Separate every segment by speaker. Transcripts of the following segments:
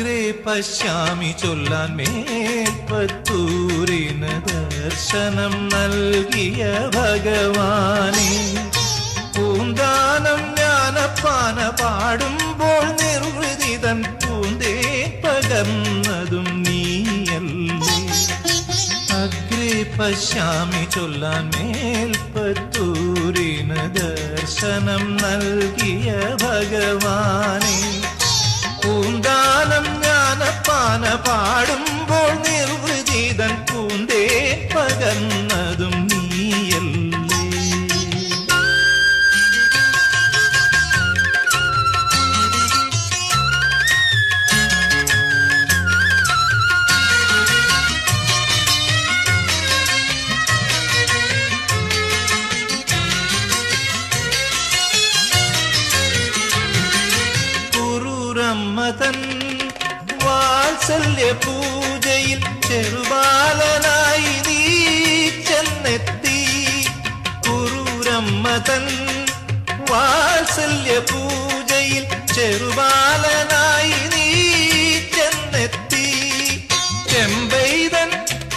Speaker 1: അഗ്രേ പശ്യാമി ചൊല്ലാൻ മേൽപ്പത്തൂരിന് ദർശനം നൽകിയ ഭഗവാനെ. പൂന്താനം ജ്ഞാനപ്പാന പാടുമ്പോൾ നിർവൃതിതൻ പൂന്തേ പകർന്നതും നീയല്ലേ. അഗ്രേ പശ്യാമി ചൊല്ലാൻ മേൽപ്പത്തൂരിന് ദർശനം നൽകിയ ഭഗവാനെ. പൂന്താനം ജ്ഞാനപ്പാന പാടുമ്പോൾ നിർവൃതിതൻ പൂന്തേ പകർന്നതും നീയല്ലേ. തൻ വാത്സല്യ പൂജയിൽ ചെറുബാലനായി നീ ചെന്നെത്തി. കുരൂരമ്മ തൻ വാത്സല്യ പൂജയിൽ ചെറുബാലനായി നീ ചെന്നെത്തി. ചെമ്പൈതൻ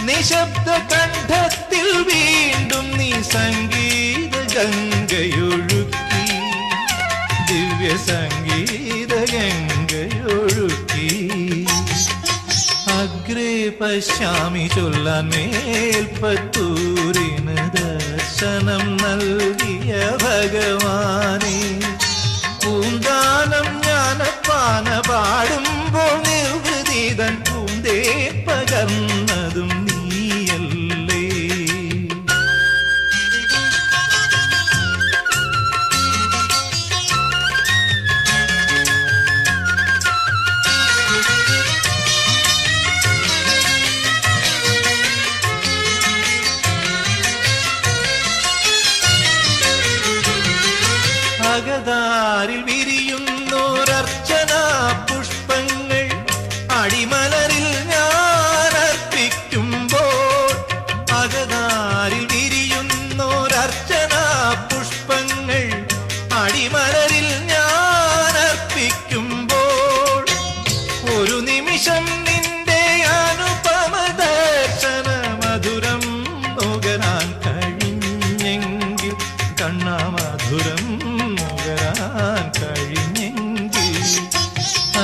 Speaker 1: നിശബ്ദ കണ്ഠത്തിൽ വീണ്ടും നീ സംഗീത ഗംഗയൊഴുക്കി. ദിവ്യ സംഗീത ഗംഗയൊഴുക്കി. അഗ്രേ പശ്യാമി ചൊല്ലാൻ മേൽപ്പത്തൂരിന് ദർശനം നൽകിയ ഭഗവാനെ. പൂന്താനം ജ്ഞാനപ്പാന പാടുമ്പോൾ നിർവൃതിതൻ പൂന്തേ പകർന്നതും നീയല്ലേ. അകതാരിൽ വിരിയുന്നോരർച്ചനാ പുഷ്പങ്ങൾ അടിമലരിൽ ഞാൻ അർപ്പിക്കുമ്പോൾ. അകതാരിൽ വിരിയുന്നോരർച്ചനാ പുഷ്പങ്ങൾ അടിമലരിൽ ഞാൻ അർപ്പിക്കുമ്പോൾ. ഒരു നിമിഷം നിന്റെ അനുപമ ദർശന മധുരം നുകരാൻ കഴിഞ്ഞെങ്കിൽ, കണ്ണാ മധുരം കഴിഞ്ഞെങ്കിൽ.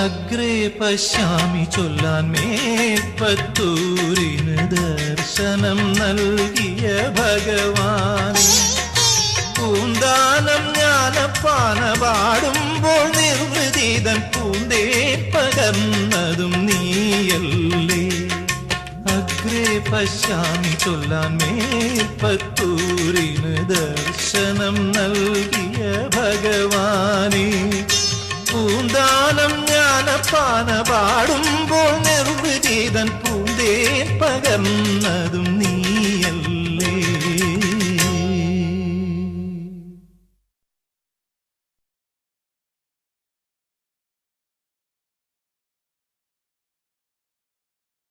Speaker 1: അഗ്രേ പശ്യാമി ചൊല്ലാൻ മേൽപ്പത്തൂരിന് ദർശനം നൽകിയ ഭഗവാനെ. പൂന്താനം ജ്ഞാനപ്പാന പാടുമ്പോൾ നിർവൃതിതൻ പൂന്തേ പകർന്നതും നീയല്ലേ. അഗ്രേ പശ്യാമി ചൊല്ലാൻ മേൽപ്പത്തൂരിന് ദർശനം നൽകിയ ഭഗവാനെ. പൂന്താനം ജ്ഞാനപ്പാന പാടുമ്പോൾ നിർവൃതിതൻ പൂന്തേ പകർന്നതും നീ